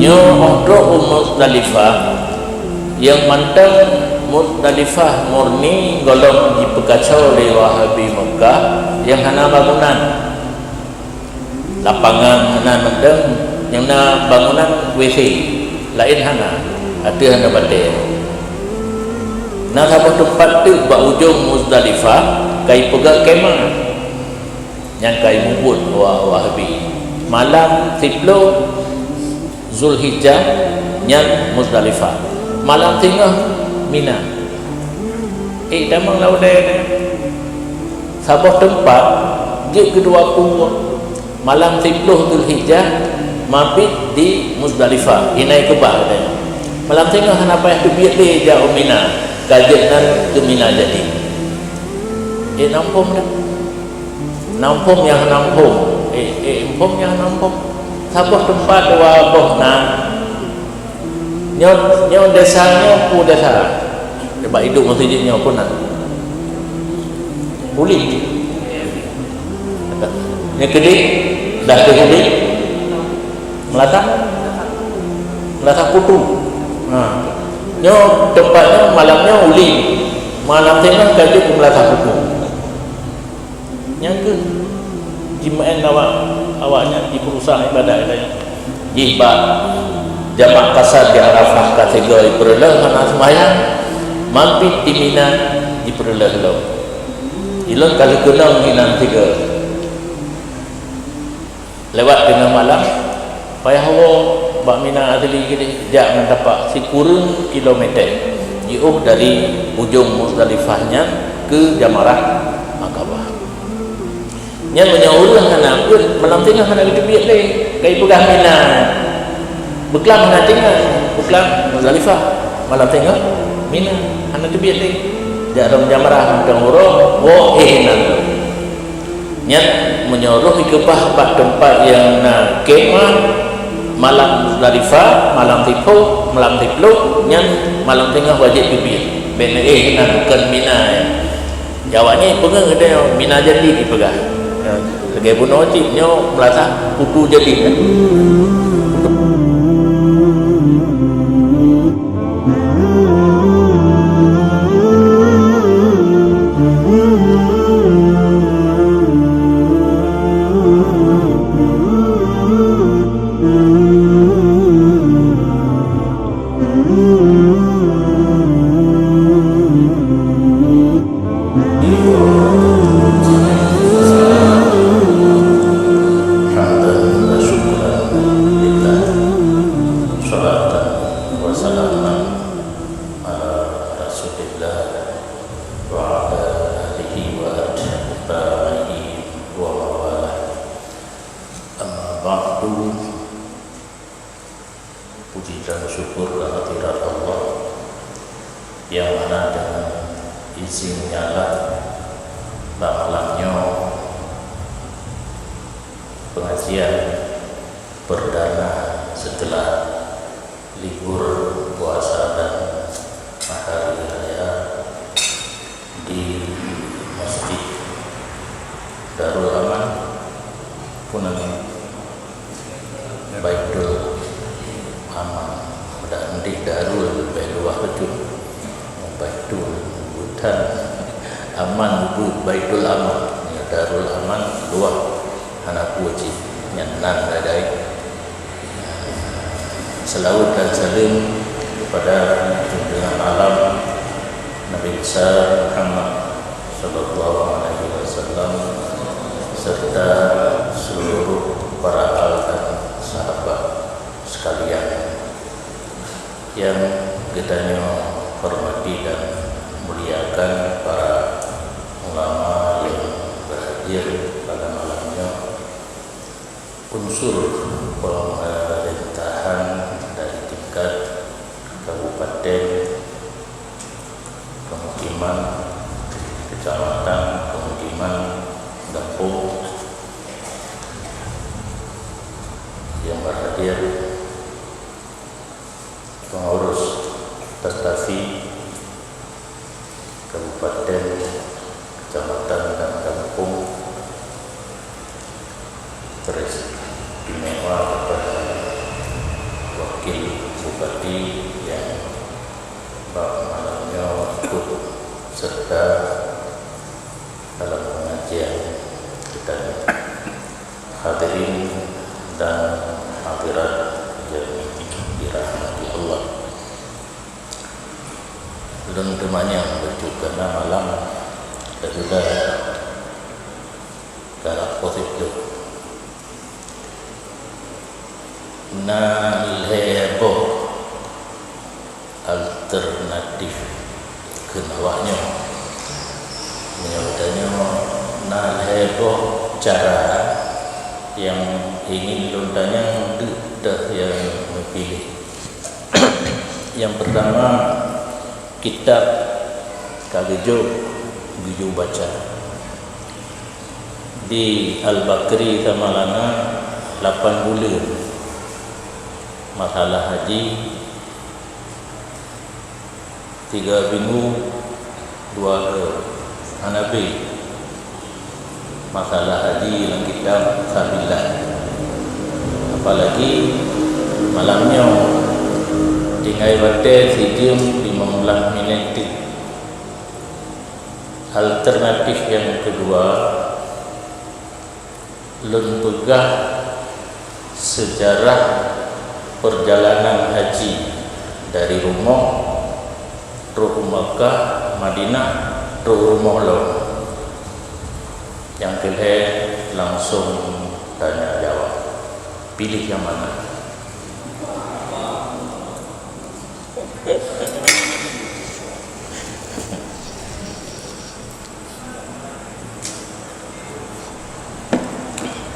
Nyo untuk Muzdalifah yang mantap Muzdalifah murni golong dipekacau oleh Wahabi Mekah yang hana bangunan lapangan hana mendeng yang na bangunan WC lain hana ada hana batik na sabah tempat tu bak ujung Muzdalifah kai pegang kemah yang kai mubut Wahabi malam 10 Zulhijjah yang Muzdalifah malam tengah Mina damang laudai sabah tempat je kedua puluh malam 10 Zulhijjah mabit di Muzdalifah inai kebah katanya malam tengah kenapa yang tu biar dia jauh Mina kajian tu Mina jadi nampung dah nampung yang nampung empom yang nampung sabah tempat dua boh nah nyo desanya pu desa sebab hidup masjidnya pun nak boleh ni kedai dah kedai melata putu nyo tempatnya malamnya uli malam tengah kaji ke melata putu yang ke jimaen awaknya di perusahaan ibadah katanya jibak jamak kasar di Arafah kategori perlah hana semayang mampir di Mina di perlah lo ilon kali kenal Mina 3 lewat tengah malam payah hawa bak Mina asli gini jak mendapat sekurang kilometer jauh dari ujung Muzdalifahnya ke Jamarah Aqabah nya menyauruh hana pun malam tengah hana gitu biar deh kai pegang Mina beklam hana tengah beklam Muzdalifah malam tengah Mina hana tu biar deh jarum Jamarah dang huruf nan nya menyuruh ikebah bak tempat yang na kemah malam Muzdalifah malam tipu malam tiplu nya malam tengah wajib tu biar ben nan bukan Mina jawabnya pengen ada Mina jadi dipegah sebagai bunuh wajibnya melata putu jadi kan puji dan syukur kehadirat Allah yang mana dengan izinnya lah malamnya pengajian perdana setelah libur puasa dan hari raya di Masjid Darul Aman Punang Baitul Aman dan di Darul Bailuah Betul Baitul Butan Aman Baitul Aman Darul Aman luah anak wajib nyanan dadai selawat dan salim kepada junjungan alam Nabi besar Muhammad sallallahu alaihi wasallam serta seluruh para al dan sahabat sekalian yang kita hormati dan muliakan, para ulama yang berhadir pada malamnya, unsur pemerintahan dari tingkat kabupaten, pemukiman, kecamatan, pemukiman, dapur yang berhadir, pengurus Tastafi kabupaten, hadirin dan hadirat yang dirahmati Allah. Belum temannya betul karena malam sudah dalam positif. Nalhebo alternatif kenawanya menyebutnya nalhebo cara yang ingin lontanya dah yang memilih. Yang pertama kitab kagejo guju baca di Al-Bakri Tamalana 8 bulan masalah haji 3 minggu 2 Hanafi masalah haji dalam kitab Sabilah. Apalagi malamnya tinggal batas sejam 15 minit. Alternatif yang kedua lempegah sejarah perjalanan haji dari rumah Ruh Makkah, Madinah, Ruh rumah lo. Yang kedua langsung tanya jawab. Pilih yang mana?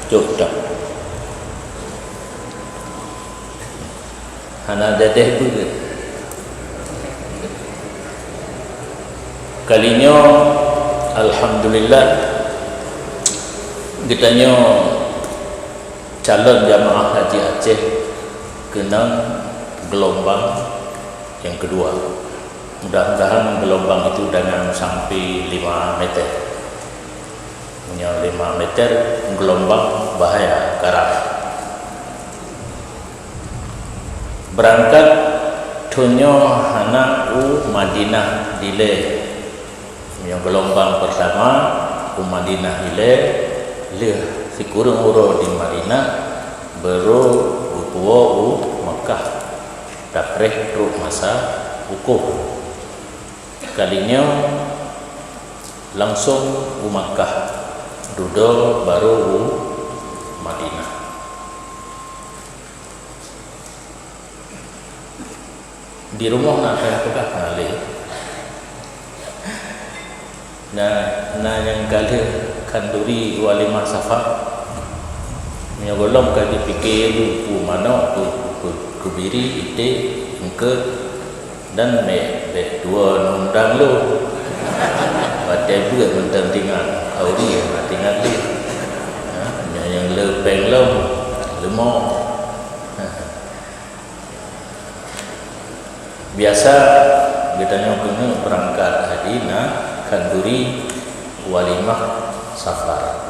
Cukup. Hana dadeh juga. Kalinya alhamdulillah kitanya calon jamaah haji Aceh kena gelombang yang kedua. Mudah-mudahan gelombang itu jangan sampai 5 meter. Punya 5 meter gelombang bahaya karam. Berangkat tunyo hana Madinah dile. Yang gelombang pertama Madinah dile le si kurang uro di Madinah baru utuo Makkah dapreh terus masa wukuf. Kalinya langsung Makkah duduk baru Madinah. Di rumah nak saya pegang kali. Nah yang kali kanduri walimah safar. Yang belum kali fikir mana kubiri ide engke dan me dua nundang lu. Pada juga mentingkan auri tinggal di. Yang lebih lemah. Biasa kitanya kena berangkat haji kanduri walimah safar.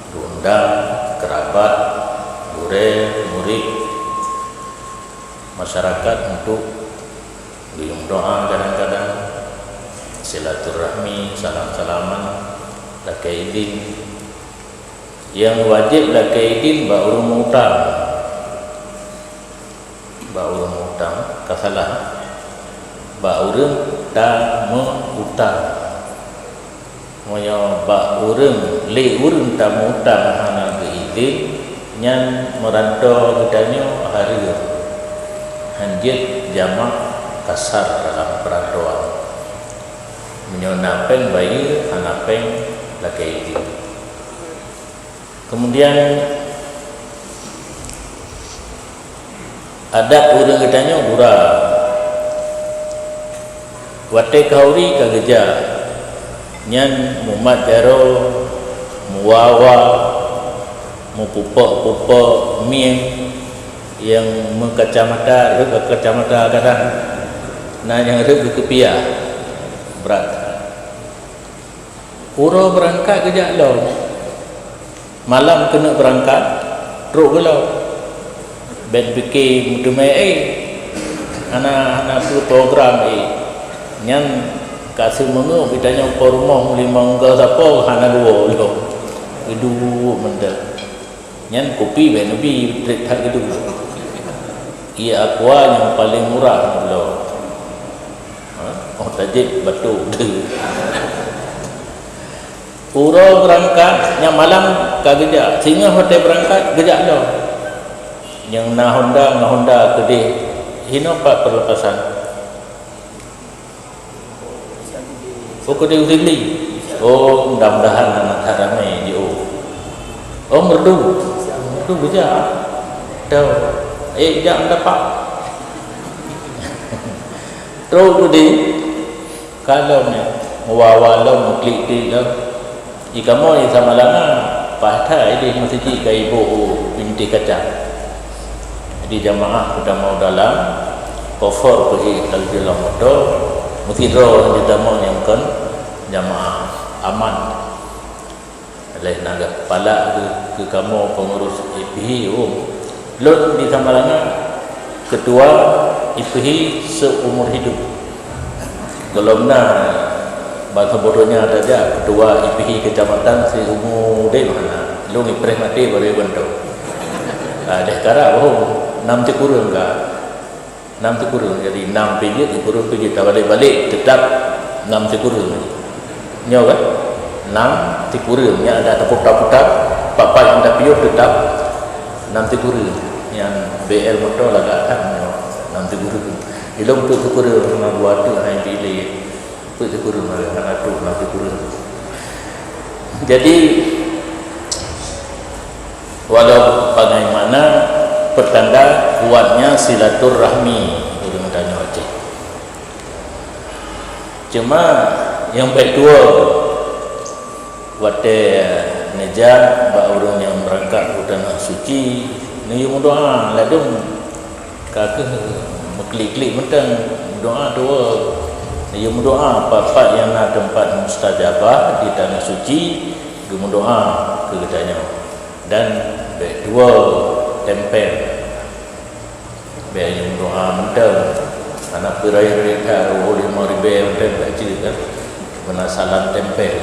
Diundang kerabat, murid, masyarakat untuk biung doa kadang-kadang silaturahmi, salam-salaman, lakaidin. Yang wajib lakaidin ba'urung utang. Ba'urung utang, kasalah. Ba'urung tamu utang. Moyo ba'urung li urung tamu utang hana keidin nyan merantau gedanya hari hanjit jamak kasar dalam perantauan. Menyonapeng bayi hanapeng lakaidin. Kemudian ada urang gedanya urang wate kauri kageja nyan mumat jaro muwawa mupupok mie yang mengkacamata ke kacamata kadang nah yang rebe ke pia berat uro berangkat kejak lo malam kena berangkat teruk gelau ben fikir mutumai anak program nyan kasih mengu kitanya rumah 5 enggak siapa hana 2 lo hidup mendak Nyan kopi ben nabi trade hak gitu. Ia aqua yang paling murah dulu. Oh tajik batu tu. Uro berangkat yang malam kagejak. Sehingga hotel berangkat gejak dah. Yang na Honda kedih. Hino pak perlepasan. Oh kedih usili. Oh mudah-mudahan anak haramai di Oh merdu gejak. Dah. Jam dapat. Terus kedih. Kalau ni wawalau muklik dah. Jika mau sama lama, pada ini masjid ke ibu binti kaca. Jadi jamaah sudah mau dalam, kofor pergi kalau dalam motor, mesti roh di dalam yang kan jamaah aman. Oleh naga kepala ke kamu pengurus IPH, lot di sama lama ketua IPH seumur hidup. Belum bahasa bodohnya ada aja ketua IPH kecamatan seumur dia mana lu ngipres mati baru bantu ada sekarang enam kurang ke 6 kurang jadi 6 pijit kurang pijit balik tetap 6 kurang nyaw kan 6 kurang yang ada putar-putar papat yang dah piur tetap 6 kurang yang BL motor lah kan 6 kurang ilmu tu kurang sama buat tu yang pilih kurang anak tu nanti kurang. Jadi walau bagaimana pertanda kuatnya silaturahmi orang tanya Aceh. Cuma yang kedua wate neja ba orang yang berangkat ke tanah suci ni doa ladung kake meklik-klik mentang doa dua. Ia berdoa apa-apa yang ada tempat mustajabah di tanah suci, dia berdoa ke katanya. Dan dua tempel. Yang berdoa mentang anak peraya tahu 5,000 mentang tak cerita kan. Penasalan tempel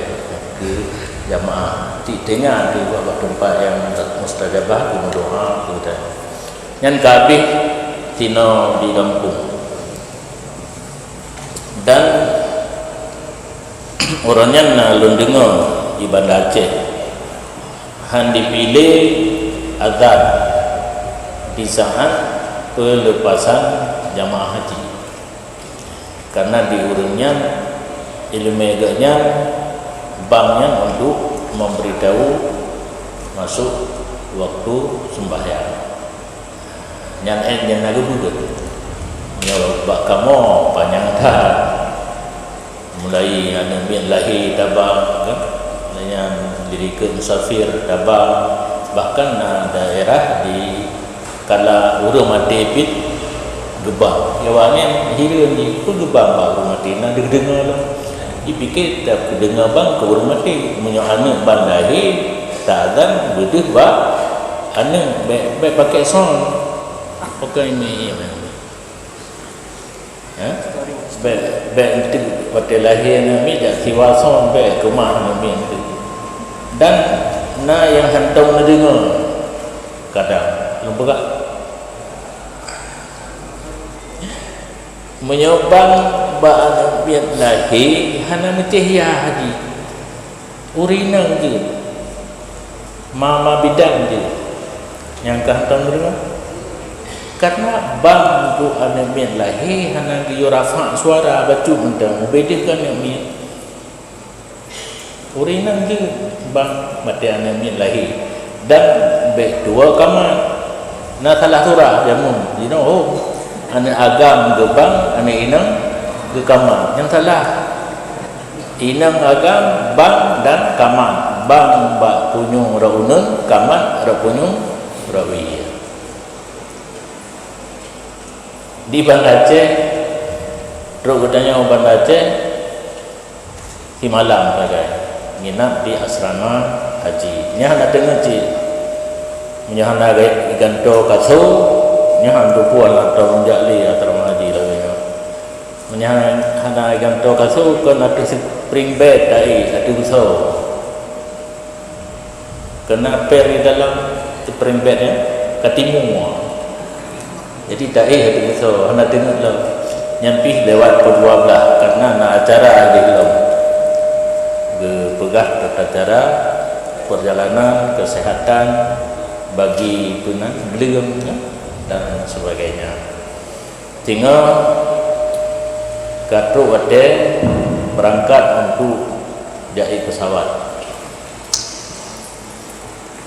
ke jamaah. Tengah di beberapa tempat yang mustajabah dia berdoa ke katanya. Yang kabeh tino di kampung. Dan orangnya nalun dengar di Banda Aceh han dipilih azan di saat pelepasan jamaah haji karena diurungnya ilmu agaknya banknya untuk memberitahu masuk waktu sembahyang yang lagu juga nyawa bak kamu panjang dah mulai anak bin lahir tabang kan yang dirikan musafir tabang bahkan daerah di kala urang mati pit gebang yawannya hira ni pun gebang baru mati nak dengar lah dipikir tak dengar bang ke urang mati punya anak ban lahir tak dan betul bak anak baik pakai sound pakai ni baik itu pada lahir Nabi tak siwason baik rumah Nabi itu dan yang hantam dengar kadang lupa menyobang ba'an Nabi lahir hana metihya haji urina je mama bidang je yang hantam dengar karena bang tu anamin lahir hana dia rafa suara baca mentang bedahkan yang ni urinan je bang mati anamin lahir dan dua kamar na salah surah jamun you know anak agam ke bang anak inang ke kamar yang salah inang agam bang dan kamar bang bak punyung raunun kamar ra punyung rawi di Banda Aceh terus katanya Banda Aceh di malam saja nginap di asrama haji nya nak dengar cik menyahan agak ganto kaso nyahan tu puan atau menjali asrama haji lagi menyahan hana ganto kaso kan ada spring bed tadi ada usaha kena per di dalam terperembetnya katimu. Jadi tak hati so hana tengok lah nyampi lewat kedua belah karena nak acara di dalam berpegah tata cara perjalanan kesehatan bagi tunan beliau dan sebagainya. Tinggal Katru ada berangkat untuk jahit pesawat.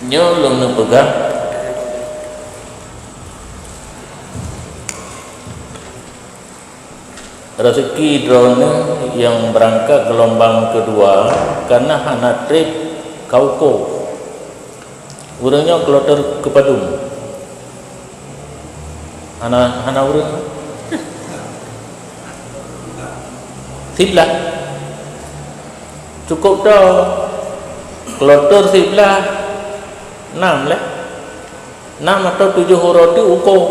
Nyolong nak pegang rezeki drone yang berangkat gelombang kedua karena hana trip Kauko. Urangnya kloter ke Padung. Hana urang. Siblah. Cukup dah. Kloter siblah 6 lah. 6 atau 7 huruf tu ukur.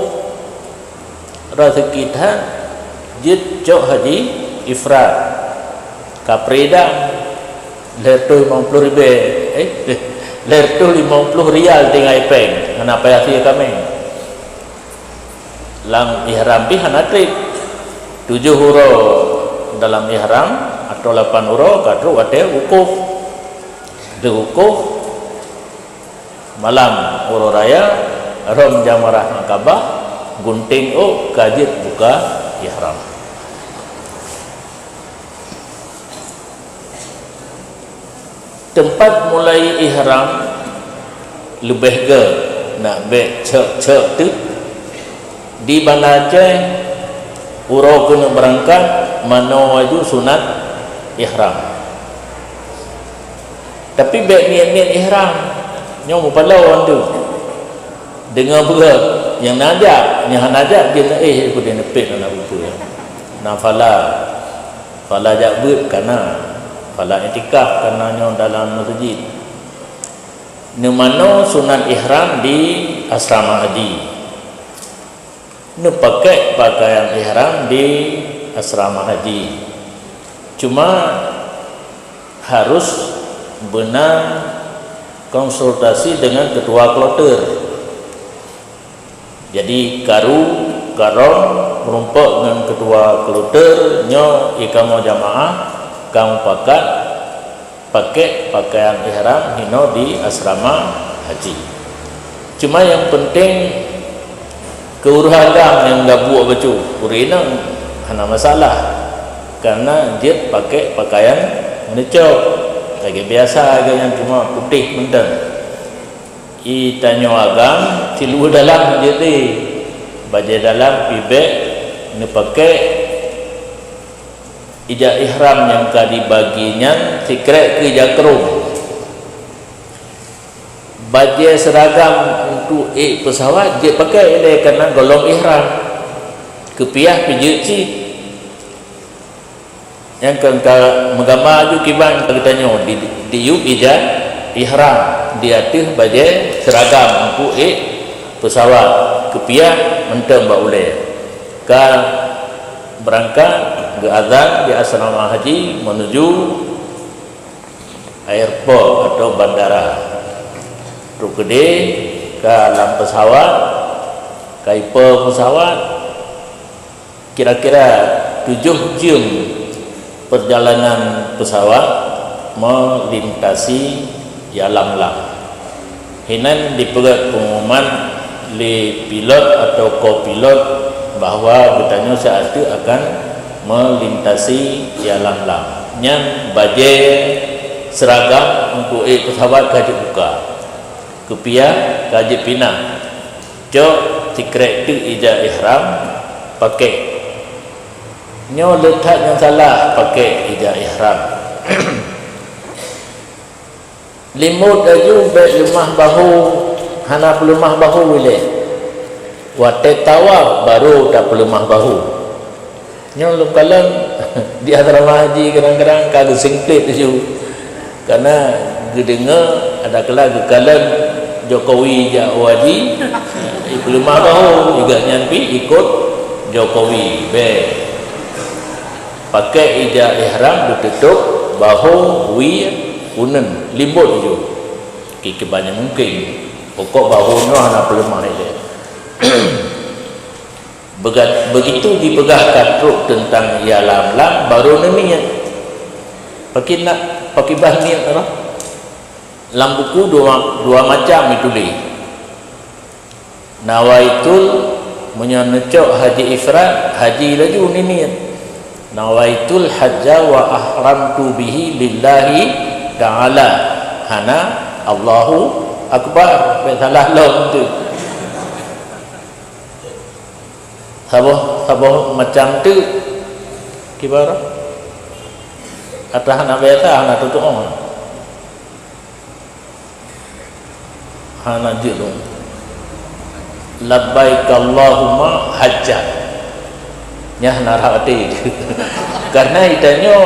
Rezeki dah jid jok haji ifrat kapreda lertu 50 ribu lertu 50 rial tinggal ipeng hana payah sia kami lang ihram pi hana trip 7 huruf dalam ihram atau 8 huruf kadru ada wukuf de wukuf malam huruf raya rom jamarah Akabah gunting kajit buka ihram. Tempat mulai ihram lebih ke nak be cek tu di Banda Aceh urau kena berangkat mano waju sunat ihram. Tapi be niat-niat ihram nyo mupalau tu dengar berat yang najak dia aku dia nepek nak buku ya. Nafala fala jabut kana fala itikaf kana nyo dalam masjid. Nu mano sunat ihram di asrama haji. Nu pakai pakaian ihram di asrama haji. Cuma harus benar konsultasi dengan ketua kloter. Jadi karom merumpak dengan ketua kloter nyo ikamo jamaah kamu pakai pakaian ihram hino di asrama haji. Cuma yang penting keurhagam yang enggak buat baju urinang hana masalah karena dia pakai pakaian menecok lagi biasa aja yang cuma putih menteng. Itanyo agam tilu dalam jadi baja dalam pibek ni pakai ijak ihram yang kadi baginya sikret ke jakrum baja seragam untuk pesawat dia pakai dia karena golong ihram kepiah pijeci yang kan menggambar ju kiban kita nyo di yuk ijak ihram dia tuh baja seragam untuk pesawat kepiah mentem ba uleh kan berangkat ke azan di asrama haji menuju airport atau bandara tu gede ke dalam pesawat kaipa pesawat kira-kira 7 jam perjalanan pesawat melintasi Yalam-lam. Hinan dipegat pengumuman li pilot atau co-pilot bahawa bertanya saat itu akan melintasi Yalam-lam. Yang baje seragam untuk pesawat kaji buka. Kepiah kaji pinang. Jok tikret tu ijaz ihram pakai. Nyo letak yang salah pakai ijaz ihram. Limut aju baik lemah bahu hana pelemah bahu boleh watet tawaf baru tak pelemah bahu nyo lum kalang di asrama haji kadang-kadang kagak singklit tu karena gedengar ada kelag kalang Jokowi ja haji pelemah bahu juga nyampi ikut Jokowi be pakai ijaz ihram ditutup bahu wi unen limbut je kebanyak mungkin pokok bahunya hana pelemah dia. Begitu dipegahkan truk tentang ya lam baru niat pakai bah niat lah. Dalam buku dua macam ditulis. Nawaitul menyonecok haji ifrad, haji laju ni niat. Nawaitul hajja wa ahramtu bihi lillahi ta'ala. Hana Allahu akbar. Salah long tu. Sabah macam tu kibara. Kata hana biasa hana tutup on. Hana dilung labbaik Allahumma hajja nyah narati karena itanya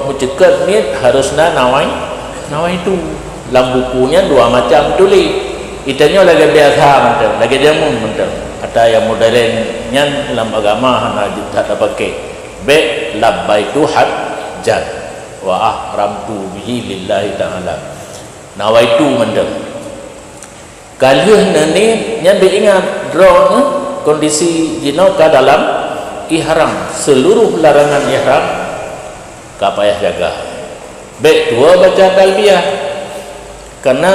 mencekat niat harusna nawai itu dalam bukunya dua macam tulis itanya lagi biasa mental lagi jamun mental ada yang modernnya dalam agama hana tak ada pakai be labbaitu hajjan wa ahramtu bihi lillahi ta'ala nawaitu mental. Kalian nani yang diingat drone kondisi jinoka dalam ihram seluruh larangan ihram kapayah jaga. Baik dua baca talbiyah karena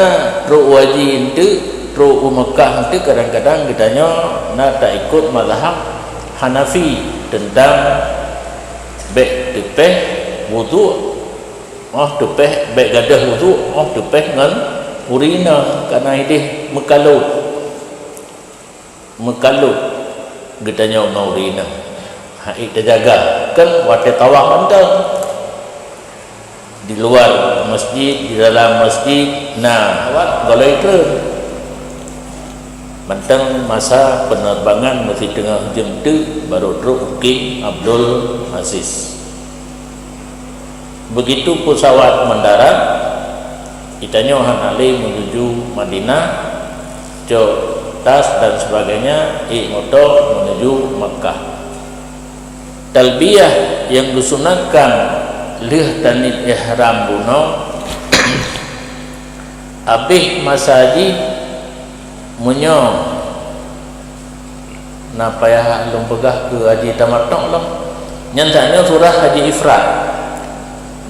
ru wajib itu ru Mekah itu kadang-kadang kitanya nak tak ikut mazhab Hanafi tentang baik tepeh wudu tepeh baik gadah wudu tepeh dengan urina karena ini mekalut getanya mau urina hai terjaga kan waktu tawaf mentang di luar masjid di dalam masjid nah awak kalau itu mentang masa penerbangan masih tengah jam tu baru truk Uki Abdul Aziz begitu pesawat mendarat itanya Ali menuju Madinah, jauh tas dan sebagainya, motor menuju Makkah. Talbiyah yang disunatkan lih tanit ihram buno abih masaji munyo napayah lum pegah ke haji tamattu lah nyantanya surah haji ifrad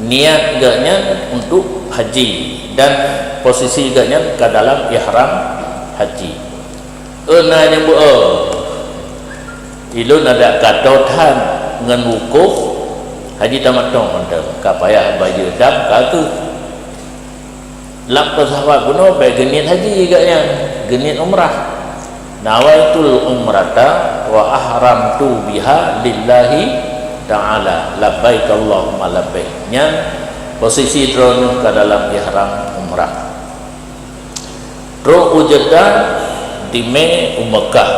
niat gaknya untuk haji dan posisi gaknya ke dalam ihram haji. Nanya bu ilun ada katotan dengan wukuf haji tamattu mantap kapayah baju dam katu lam sahabat kuno bae genit haji gaknya genit umrah nawaitul umrata wa ahramtu biha lillahi ta'ala labbaik Allahumma labbaik nya posisi drone ke dalam ihram umrah ro ujedan di Mekah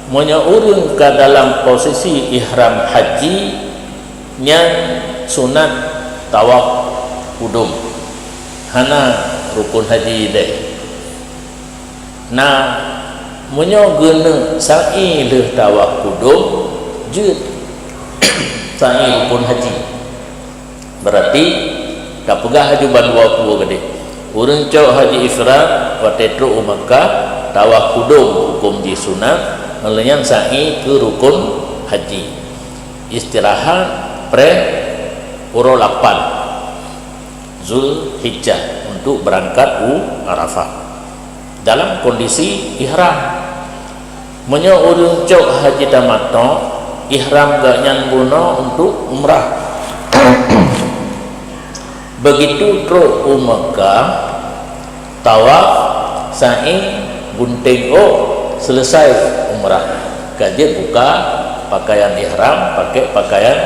monya urun ke dalam posisi ihram haji nya sunat tawaf kudum hana rukun haji deh nah monya guna sa'i leh tawaf kudum je sa'i rukun haji berarti tak pegah haji bandua kuwa gede urun cok haji ifrad watetru Makkah tawaf kudum hukum di sunat melayan sa'i ke rukun haji istirahat pre uro 8 Zulhijjah untuk berangkat Arafah dalam kondisi ihram menyo urun cok haji tamattu ihram gak nyanbuno untuk umrah begitu truk Makkah tawaf sa'i gunting selesai umrah kaji buka pakaian ihram pakai pakaian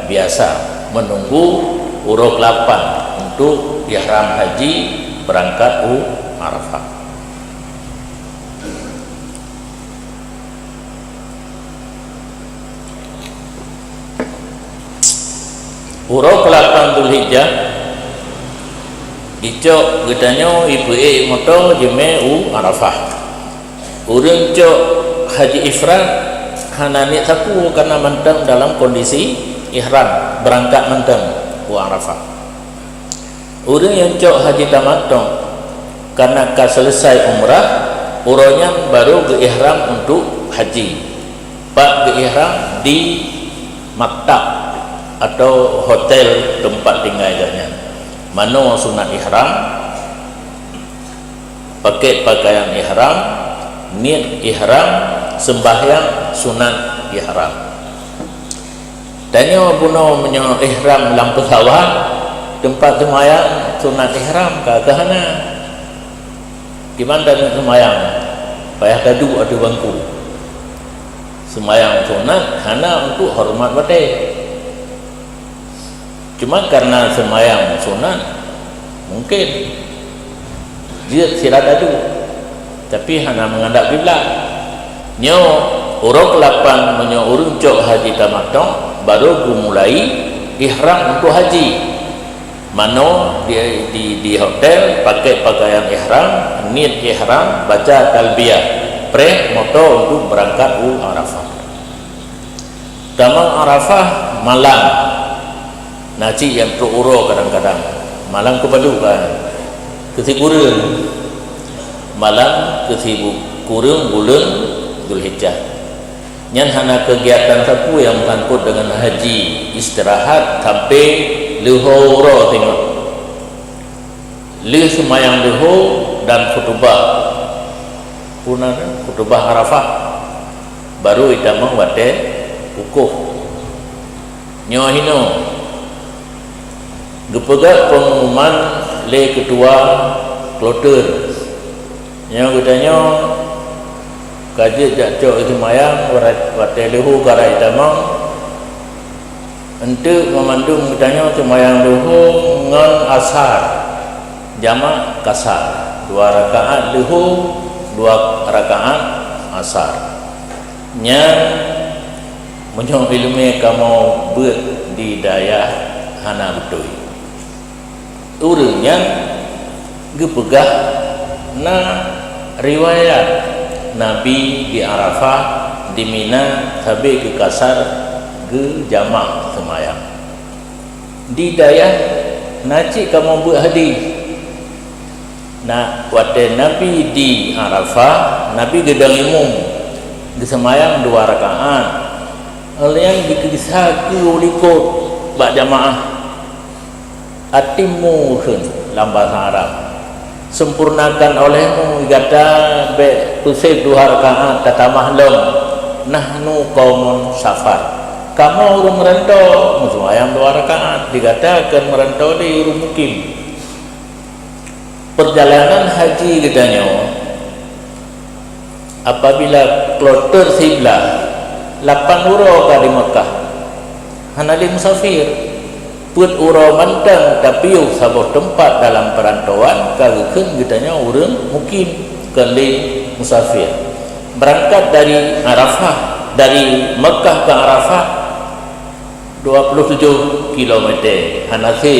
biasa menunggu uruk 8 untuk ihram haji berangkat Arafah. Uruk 8 Zulhijjah dicok getanyo ibu moto jeme Arafah urun cok haji ifrad hanani saku karena mentang dalam kondisi ihram berangkat mentang Arafah urun yang cok haji tamattu karena selesai umrah urangnya baru berihram untuk haji. Pak berihram di maktab atau hotel tempat tinggalnya. Mana sunat ihram, pakai pakaian ihram, niat ihram, sembahyang sunat ihram. Tanya buno menyo ihram dalam pesawat, tempat sembahyang sunat ihram kagahana. Gimana dengan sembahyang? Payah kadu ada bangku. Sembahyang sunat hanya untuk hormat batik. Cuma karena sembahyang sunat mungkin dia silat adu, tapi hanya menghadap kiblat. Nyo orang ke-8 menyo urung cok haji tamattu baru mulai ihram untuk haji. Mano di hotel pakai pakaian ihram, niat ihram, baca talbiyah, pre moto untuk berangkat ke Arafah. Damang Arafah malam. Naci yang teruro kadang-kadang malam kepadu kan kesiburan malam kesiburan bulan Dzulhijjah nyan hana kegiatan sapu yang sangkut dengan haji istirahat sampai luhur tengok li semayang luhur dan khutbah punah khutbah Arafah baru idamang wate ukuf nyohino gepegat pengumuman le kedua kloter yang katanya kaji jatuh itu mayang wate lehu karai damang untuk memandung katanya semayang lehu ngan asar jamak kasar 2 rakaat lehu 2 rakaat asar nya menyong ilmu kamu ber di daya hana betul urangnya gepegah na riwayat Nabi di Arafah di Mina sampai ke kasar ke jamak semayang di daya naci kamu buat hadis na waktu Nabi di Arafah Nabi gedang imum di semayang 2 rakaat oleh yang dikisah ke ulikot bak jamaah atimuhun dalam bahasa Arab sempurnakan olehmu kata be tusib 2 rakaat tatamah lem nahnu qaumun safar kamu urung merantau sembahyang 2 rakaat dikatakan merantau di urung mukim perjalanan haji katanya apabila kloter sebelah 8 uro di Mekah hanali musafir put uro mantang tapi sabuh tempat dalam perantauan kagekeun getanya urang mukim kali musafir berangkat dari Arafah dari Mekah ke Arafah 27 km hanasi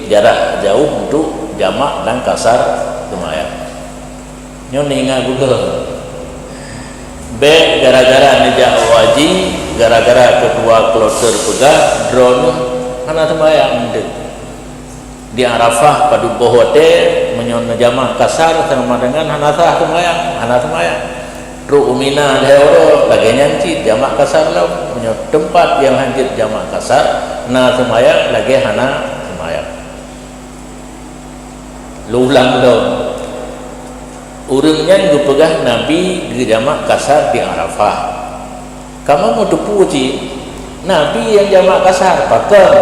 jarak jauh untuk jamak dan kasar semayang nyo ninga Google be gara-gara nejak waji gara-gara kedua kloter pegah drone hana sembahyang di Arafah padu bohote menyon jamah kasar sama dengan hana sah sembahyang ru umina deuro lagi nyanci jamak kasar lah menyon tempat yang hancur jamak kasar na sembahyang lagi hana sembahyang lulang lo urangnya gepegah Nabi di jamak kasar di Arafah kamu mau puji Nabi yang jamak kasar pakar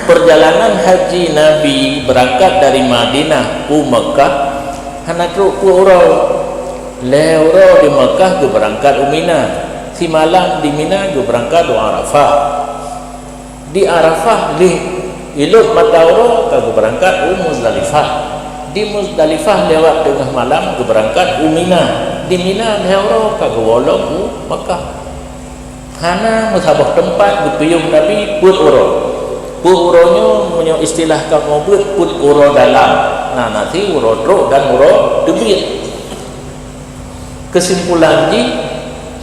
perjalanan haji Nabi berangkat dari Madinah ke Mekah hana truk ku urau leuro di Mekah ke berangkat Mina si malam di Mina ke berangkat ke Arafah di Arafah li ilut mata urau ke berangkat Muzdalifah di Muzdalifah lewat tengah malam ke berangkat Mina di Mina leuro ke wolong Mekah hana musabah tempat dipiyung Nabi put uronyo punya istilah kamu put uro dalam nah nanti uro truk dan uro debit kesimpulan di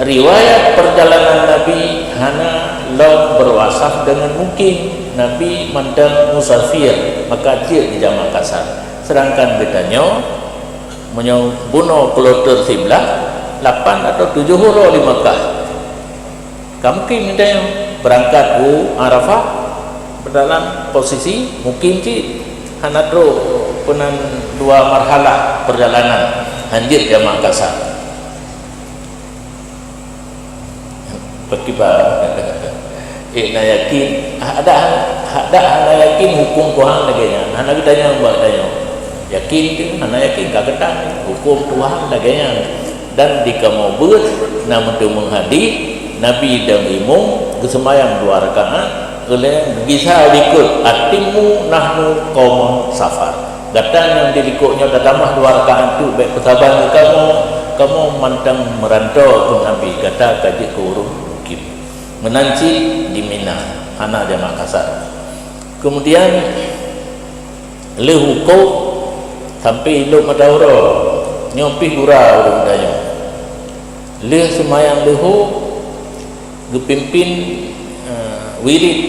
riwayat perjalanan Nabi hana law berwasaf dengan mukim Nabi mandang musafir maka dia di jamak kasar sedangkan bedanya bunuh kloter sebelah 8 atau 7 huruf di Mekah. Mungkin dia berangkat ke Arafah dalam posisi mungkin hanadro penan 2 marhalah perjalanan hanjir jamaah kasar. Perkibar na yakin ada yakin hukum Tuhan laganya. Hana ditanya buat tanya. Yakin tu hana yakin kagetan hukum Tuhan laganya. Dan di kamu ber nama tu menghadiri Nabi dan imam kesemayang 2 rakaat oleh bisa ikut atimu nahnu qaum safar. Datang yang dilikutnya tambah 2 rakaat tu baik persahabat kamu mantang merantau ke Nabi kata kaji ke urung mukim menanci di Mina hana jamaah kasar. Kemudian lehuko sampai hidup madaura nyopi gura urung daya leh semayang lehu dipimpin wirid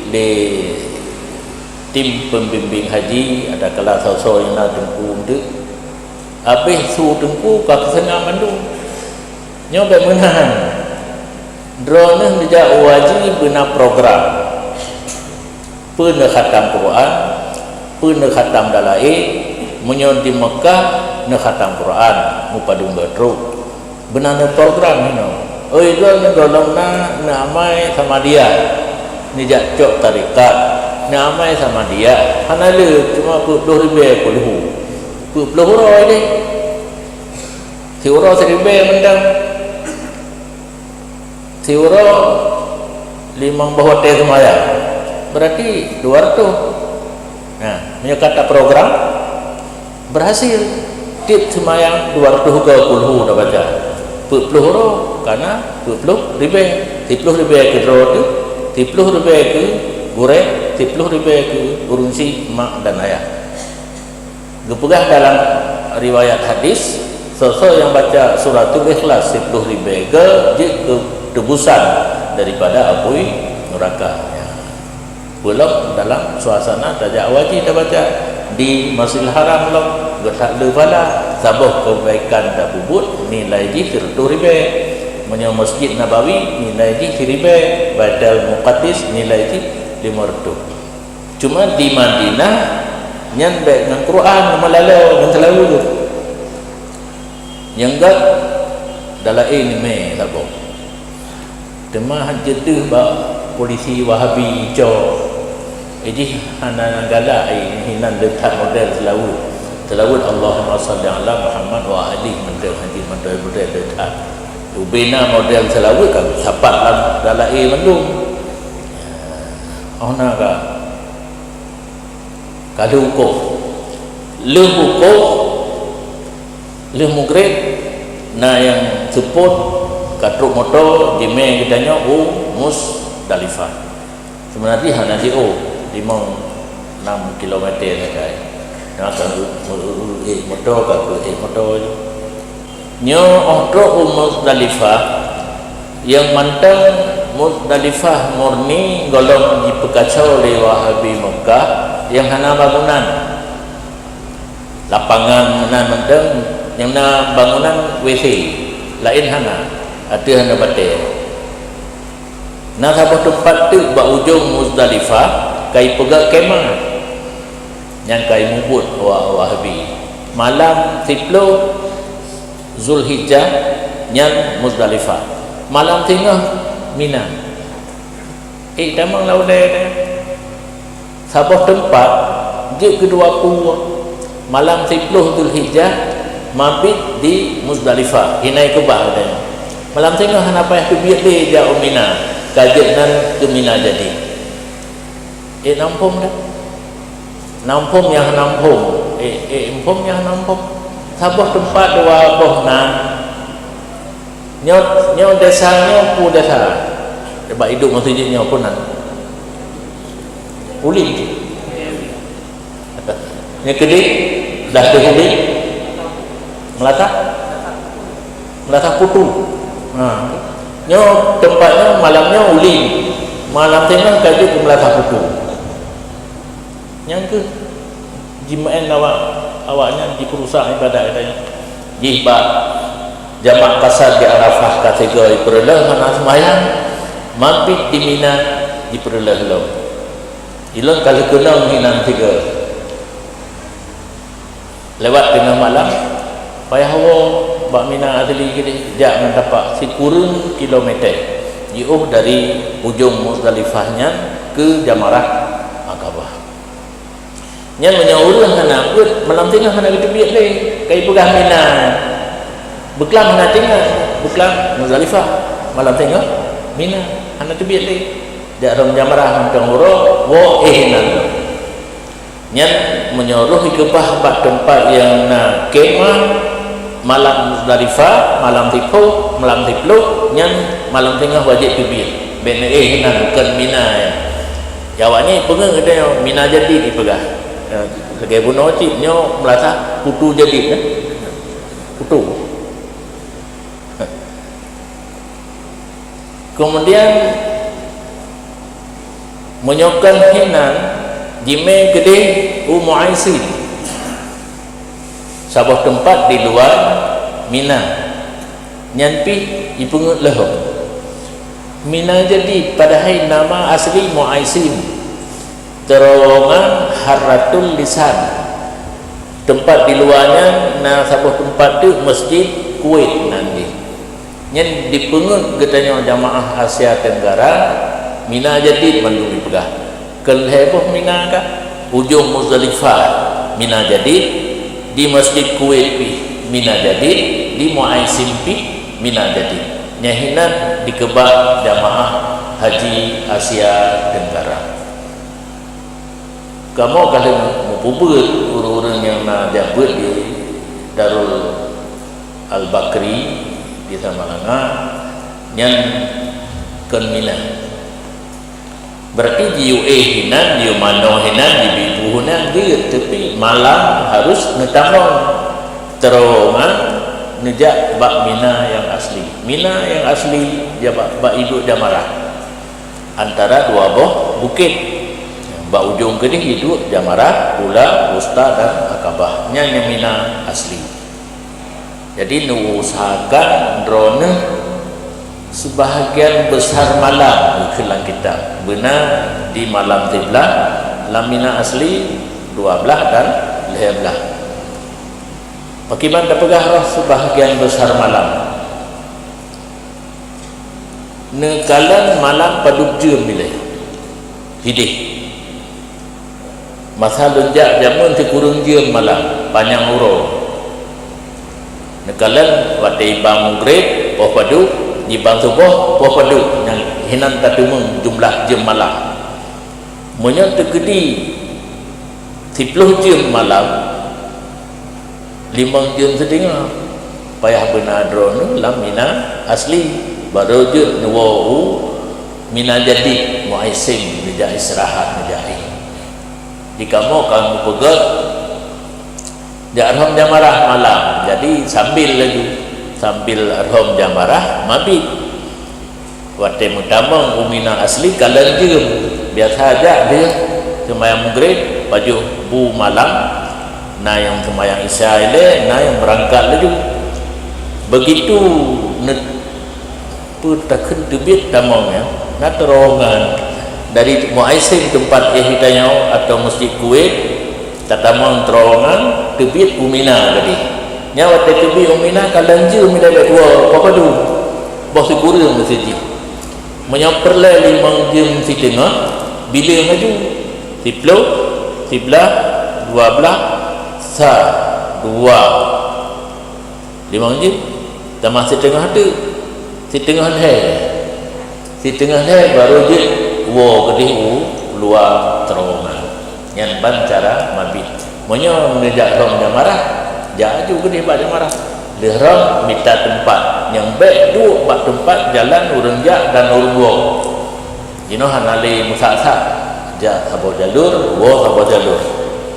di tim pembimbing haji ada kelas sosok yang nak tengku untuk habis su tengku ke Setengah Bandung nyobek menahan drone dijak wajib benar program pernah khatam Quran pernah khatam dalai menyon di Mekah nak khatam Quran mupadung bertruk benar program ini oi golong na amai sama dia ni jak cok tarikat na amai sama dia hanale cuma 20 ribu puluh 20 orang ni si orang 1000 mendang si orang 5 bawah hotel semaya berarti 200. Nah punya kata program berhasil tip semayang 230 dah baca 40 orang karena 20 ribu 10 ribu ke road 10 ribu ke goreng 10 ribu ke urunsi mak dan ayah. Gepegah dalam riwayat hadis sosok yang baca suratul ikhlas 10 ribu ke tebusan daripada api neraka ya. Belum dalam suasana tajak wajib dah baca di Masjidil Haram lo getak levala sabah kebaikan dah bubut nilai di 10 ribu menyo Masjid Nabawi nilai di 1000 badal Muqaddis nilai di 500. Cuma di Madinah nyan baik dengan Quran melalau dengan selalu tu yang gak dalam ini me sabah tema hajetuh ba polisi Wahabi hijau jadi hana galak hinan dekat model selawat Allahumma salli ala Muhammad wa ali model hadis model dekat ubena model selawat kan sapat dalam mendung ona ka kalau hukum le mugret na yang support katruk motor di me kitanya Musdalifah sebenarnya hana di 6 km saja. Nak motor ke motor nyo otro Musdalifah yang mantan Musdalifah murni golong dipekacau oleh Wahabi Mekah yang hana bangunan lapangan mantan yang na bangunan WC lain hana ada hana batik na sabah tempat tu ba ujung Musdalifah kai pegak kemah yang kai mubut Wahabi malam 10 Zulhijjah yang Musdalifah malam tengah Mina damang laulai sabah tempat je kedua malam 10 Zulhijjah mabit di Musdalifah hinai kebah katanya malam tengah hanapai ke biak dia jauh Mina kajet nan ke Mina jadi nampung dah nampung yang nampung empom yang nampung sabah tempat dua boh nan nyo desanya pu desa sebab hidup masjidnya pun nan uli ni kedik dah terhuli melata putu nyo tempatnya malamnya uli malam tengah kaji ke melata putu yang ke jimaen awak awaknya diperusak ibadat katanya jihbat jamak kasar di Arafah kategori perlah mana semayang mabit di Mina di perlah lo ilon kalau kena Mina 3 lewat tengah malam payah hawa bak Mina asli gini jangan dapat sekurang kilometer jauh dari ujung Muzdalifahnya ke Jamarah Aqabah yang menyauruh kana buat malam tengah kana kita biak le kai pegah Mina beklam kana tengah beklam Muzdalifah malam tengah Mina ana tu biak le dak rom Jamarah mentang uro wo nan yang menyuruh ke bah tempat yang na kemah malam Muzdalifah malam tipu malam tiplu yang malam tengah wajib tubir bena nan bukan Mina ya jawab ni pegang kata Mina jadi dipegah sebagai bunuh cipnya melata putu jadi kan putu kemudian menyokkan hinan jime gede Mu'aisin sebuah tempat di luar Mina nyampi ipungut leho Mina jadi padahal nama asli Mu'aisin terowongan Harratul Lisan tempat di luarnya nah sebuah tempat tu masjid Kuwait nanti yang dipungut katanya jamaah Asia Tenggara Mina jadi mandumi pegah kelheboh Mina kah ujung Muzdalifah Mina jadi di masjid Kuwait pi Mina jadi di Mu'aisin pi Mina jadi nyahinan dikebak jamaah haji Asia Tenggara kamu kalau mau pubut orang-orang yang nak jabut di Darul Al-Bakri di Samalanga yang kan Mina berarti di hinan di mano hinan di bibuhunan dia tapi malam harus ngetamong terowongan nejak bak Mina yang asli Mina yang asli dia bak ibu Jamarah antara dua buah bukit bak ujung ke ni itu Jamarah, Ula, Wusta dan Aqabah yang Mina asli jadi usahakan drone sebahagian besar malam kelang kita benar di malam 13 Lamina asli 12 dan 11 bagaimana dapegah roh sebahagian besar malam nekalan malam paduk jam bila hidih masa lenjak jamun kurung jam malam panjang uro nekalan waktu ibang maghrib poh paduk ibang subuh poh paduk yang hinan tatumung jumlah jam malam monya tegedi 10 jam malam 5 jam setengah payah benar drone lam Mina asli baru je nuwu Mina jadi Mu'aisin nejak istirahat nejak jika mau kamu pegang di Arham Jamarah malam jadi sambil Arham Jamarah mabit waktu mutamang Mina asli kalian jam biasa aja dia semayang maghrib baju bu malam nah yang semayang isya ile nah yang berangkat lagi begitu takkan debit tamang ya nah terowongan dari Mu'aisin tempat hidayah atau masjid Kuwait tatamang terowongan debit Mina tadi nyawa debit Mina kalanji Mina dua apa tu bos kurang masjid menyamperlah 5 jam setengah bila maju 10 12 sa 2 5 jam tambah setengah tu setengah baru je wo gede luar terowongan yang ban cara mabit monya menejak rom Jamarah jaju gede bak Jamarah lerang minta tempat yang baik duk bak tempat jalan urang jak dan urang wo jino hanale musaksa ja sabo jalur wo sabo jalur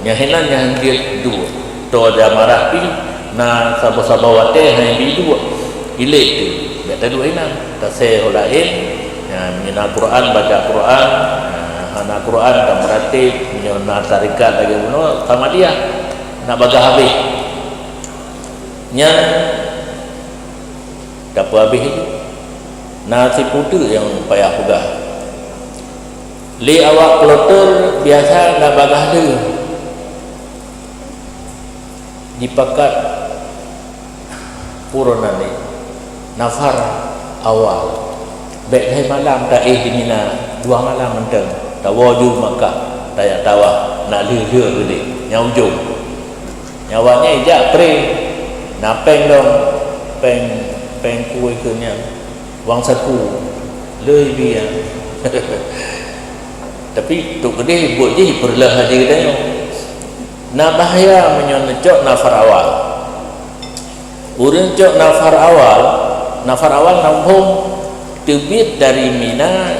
nyahinan yang dia dua to Jamarah pi na sabo-sabo wate hai bi dua ilet tu tak dua inang tak se olain mengenal Quran baca Quran anak Quran dan meratib mengenal tarikat lagi sama dia nak bagah habis nya dapat habis itu nasi putih yang payah pegah li awak kloter biasa nak bagah dia dipakat puronan ni nafar awal baik hari malam tak di Mina 2 malam menteng tawaju Makkah tayak tawah nak lia-lia gede yang ujung nyawanya ijak pre napeng dong peng kuih ke nya wang saku lebih ya tapi tu gede buat je perlah aja katanya nak bahaya menyonecok nafar awal urang cok nafar awal nampung terbit dari Mina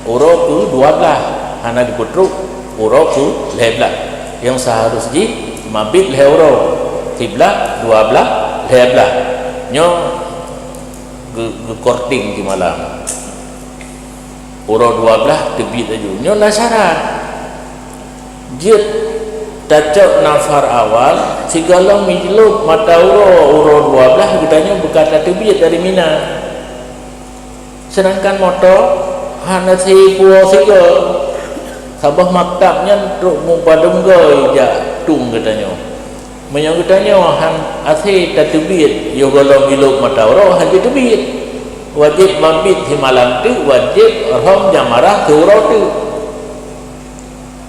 uro ke 12 hana diputruk uro ke 11 yang seharusnya mabit leh uro 13 12 11 nyo korting di malam uro 12 terbit aja nyo lah syarat dia tacok nafar awal segala mijluk mata uro 12 katanya berkata terbit dari Mina sedangkan motor hana si pulau siga sabah maktabnya truk mupadum goi ja tung katanya menyang katanya han ase terbit yo kalau miluk mata uro han terbit wajib mabit di malam tu wajib rom jamarah ke uro tu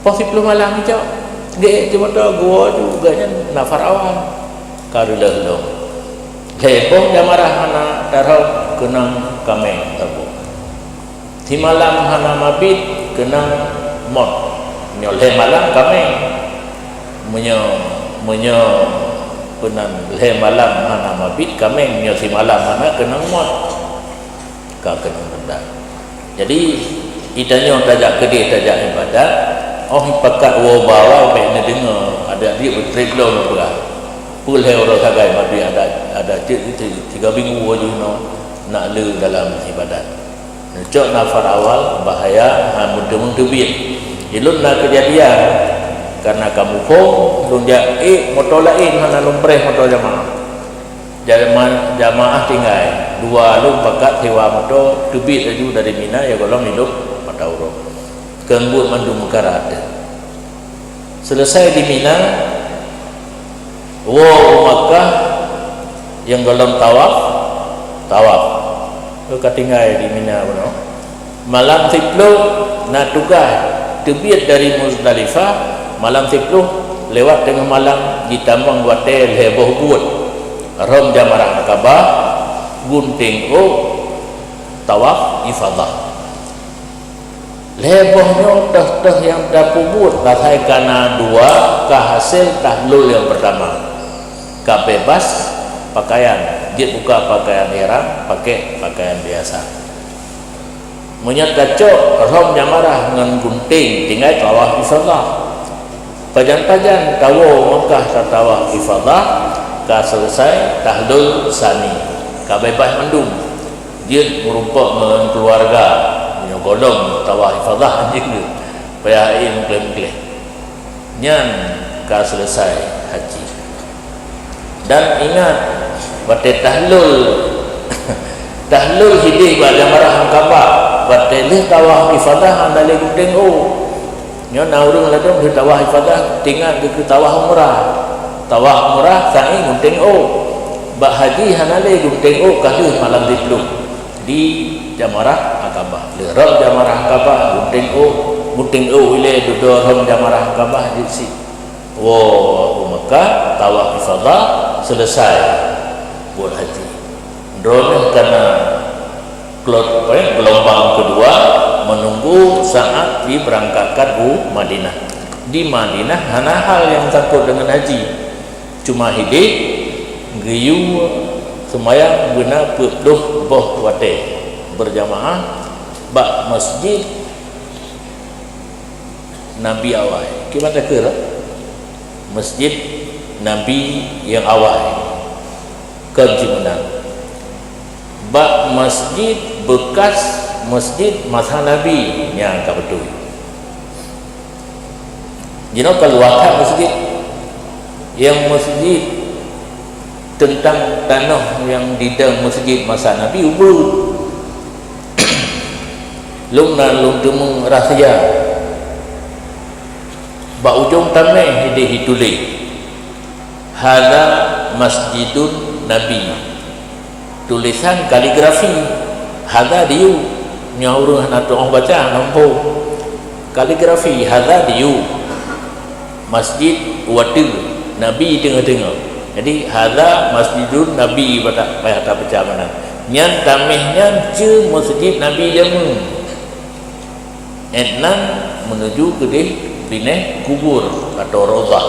posisi malam ni cak dia cuma tahu gua juga nya nafar awal karulah lo lepo jamarah hana darah kenang kameng tabu di malam hana mabit kenang mot nyoleh malam kameng menyo penan le malam hana mabit kameng nyo si malam hana kenang mot ka kenang benda jadi itanya tajak kedih tajak ibadat pakat wo bawa baik nak dengar ada dia bertriglo nak berah pulai orang sagai madu ada cik 3 minggu aja nak le dalam ibadat cok nafar awal bahaya mudah-mudahan terbit ilun nak kejadian karena kamu pun lun dia motor lain hana lumpreh motor jamaah tinggal 2 lun pakat sewa motor terbit aja dari Mina ya kalau hidup mata urut kembut mandu Mekarat selesai di Mina Makkah yang dalam tawaf ketinggal di Mina malam 10 nak tugas terbit dari Muzdalifah malam 10 lewat tengah malam di tambang hotel heboh buat rom jamarah Akabah gunting tawaf ifadah lebohnya dah yang dah pubut rasai karena 2 kehasil tahlul yang pertama kabebas pakaian dia buka pakaian ihram pakai pakaian biasa menyat kacok rom jamarah dengan gunting tinggal tawaf ifadah pajan-pajan tawo Mekah tawaf ifadah ka selesai tahlul sani kabebas mendung dia merumpak dengan keluarga godong tawaf ifadah juga payain klaim-klaim nyan ka selesai haji dan ingat bate tahlul hidih pada marah Akabah bate leh tawaf ifadah andale gunting nyo naurung ladong di tawaf ifadah tinggal di tawaf umrah sa'i gunting bak haji hanale gunting kaduh malam di jamarah Akabah lerap jamarah Akabah gunting ile duduk rom jamarah Akabah di si Mekah tawaf ifadah selesai buat haji drone karena gelombang kedua menunggu saat diberangkatkan Madinah di Madinah hana hal yang takut dengan haji cuma hidup geyu semayang guna puluh boh wate berjamaah bak masjid Nabi awal gimana kira masjid Nabi yang awal kejimunan bak masjid bekas masjid masa Nabi yang tak betul kalau wakaf masjid yang masjid tentang tanah yang di dalam masjid masa Nabi ubur lum temu rahsia ba ujung tamai dia ditulis hadza masjidun nabi, tulisan kaligrafi hadza diu nyaurung anak orang baca nampu kaligrafi hadza diu masjid watu nabi tengah-tengah. Jadi hadza masjidun nabi pada payah tak baca mana nyan tamihnya je masjid nabi jamu etnan menuju ke bineh kubur atau rozah,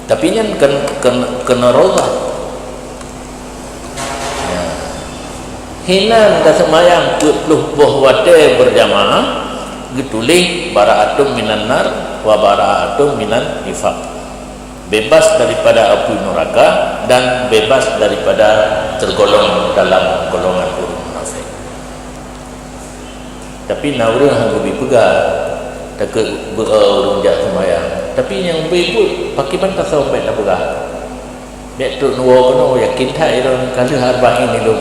tapi nyan kena rozah ya. Hinan dah semayang 20 buah wate berjamaah getulih bara'atun minan nar wa bara'atun minan nifaq, bebas daripada api neraka dan bebas daripada tergolong dalam golongan orang munafik. Tapi naurah hang lebih pegang tak berurung jak semayang, tapi yang berikut pakai ban tasawuf baik tak pegang baik tu nuwa kena yakin tak iron kali arba'in itu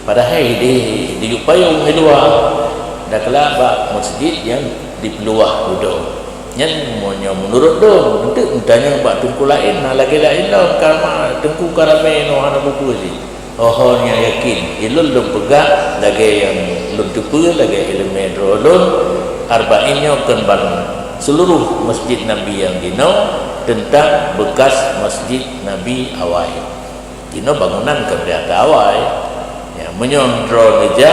padahal di upayung di luar dah kelak masjid yang di peluah duduk nyan monya menurut dong untuk tanya buat tungku lain nah lagi lain dah karma tungku karame no ana buku ni oh nya yakin ilul lum pegang lagi yang lum tupu lagi ilmu drolun arba'innya kembal seluruh masjid Nabi yang dino tentang bekas masjid Nabi awal dino bangunan kebiasa awal ya menyondro meja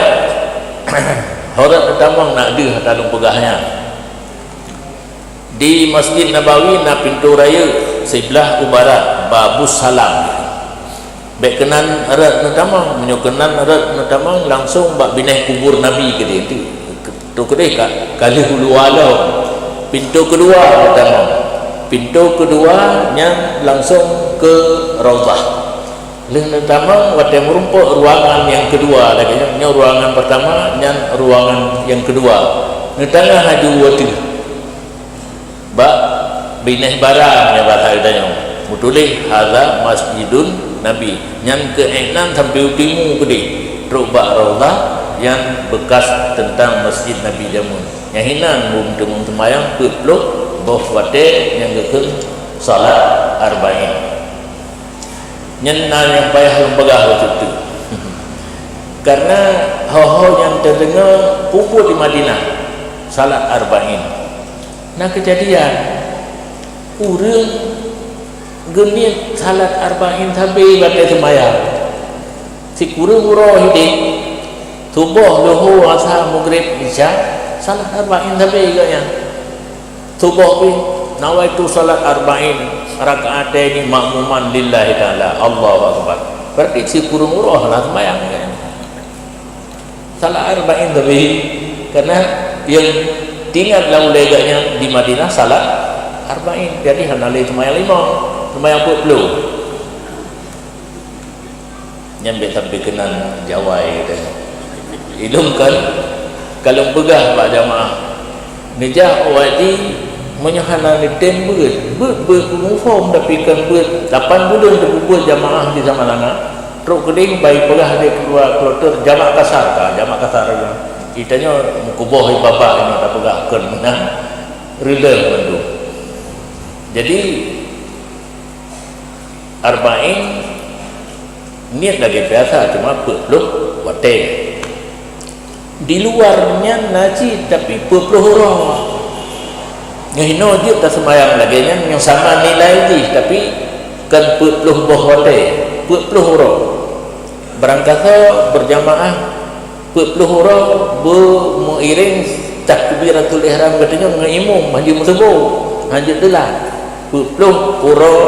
horat pertama nak dia talung pegahnya di Masjid Nabawi na pintu raya sebelah barat babus salam baik kenan erat natamang menyokenan erat natamang langsung bak bineh kubur Nabi ke dia tu kedai kali hulu walau pintu kedua natamang pintu kedua yang langsung ke Rauzah leh natamang wate merumpuk ruangan yang kedua lagi nya ruangan pertama dan ruangan yang kedua netangah haju watu bak bineh barang yang bahasa adanya mutulih hadza masjidun nabi nyan ke enan sampai utimu gede rubak raudhah yang bekas tentang masjid Nabi jamun yang hinan bum temu semayang peluk boh wate yang gekeng salat arba'in nyan yang payah lembagah waktu itu karena ho yang terdengar pupuk di Madinah salat arba'in. Nah kejadian urang genit salat arba'in sampai batai semayang si kurang urah hidup subuh luhur asar maghrib isya salat arba'in sampai juga yang subuh pun nawaitu salat arba'in rakaat ini makmuman lillahi ta'ala Allahu Akbar berarti si kurang urah lah semayang kan salat arba'in tapi karena yang tinggal dalam leganya di Madinah salat arba'in jadi hanali semayang 5 semayang 40 nyambil sampai kenan jawai ilum kan kalau pegah pak jamaah nejah wadi menyahanali tem berumform tapi kan 8 bulan terbuat jamaah di zaman lana teruk keding baik pegah dia keluar kloter jamak kasar kitanya mengkubuh bapak ini tak pegahkan menang rela mendu jadi arba'in niat lagi biasa cuma peluk wate di luarnya naji tapi 20 orang ngahino je tak semayang lagi yang sama nilai je tapi kan 40 buah wate 40 orang berangkasa berjamaah 40 orang mengiring takbiratul ihram katanya mengimum haji musuh haji telah 40 orang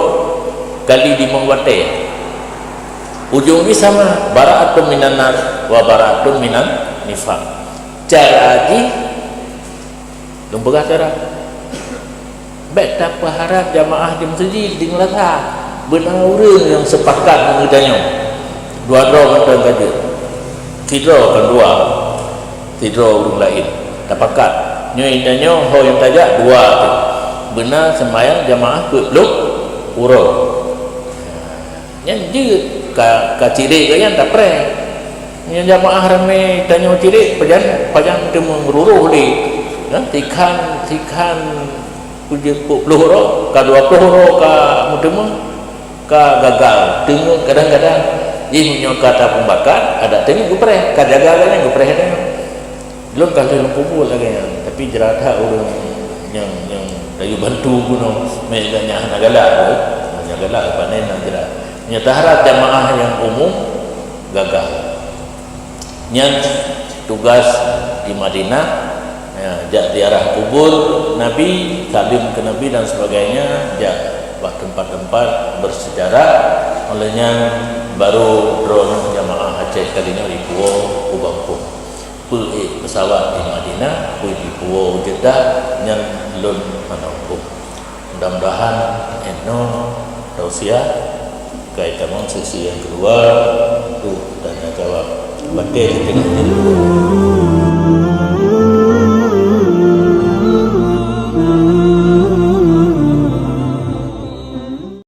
kali di mawate ujung ni sama bara'atun minan nar wa bara'atun minan nifaq cara haji lembagah cara baik tak harap jamaah di masjid di ngelata benar orang yang sepakat mengidanya dua-dua kata kaji tidro kan dua tidro urung lain tak pakat nyo indanya ho yang tajak dua tu benar semayang jamaah peluk pura yang dia ka ciri ke yang tak pre yang jamaah ramai tanya ciri pajang dia mengeruruh di tikan puji 10 ro ka 20 ro ka mudemu ka gagal tengok kadang-kadang dia punya kata pembakar ada tengok gupre ka jaga kan gupre ada belum kalau kubur lagi tapi jerata orang yang dari bantu gunung meganya galak panen jerat nya taharat jamaah yang umum gagal yang tugas di Madinah di arah kubur Nabi, salim ke Nabi dan sebagainya, buat tempat-tempat bersejarah. Olehnya baru drone jamaah Aceh kalinya di Pulau Ubangpung, pesawat di Madinah, di Pulau Jeddah, yang lun manapun. Mudah-mudahan tausiah kaitan sesi yang kedua tu tanya jawab. Bagai tengah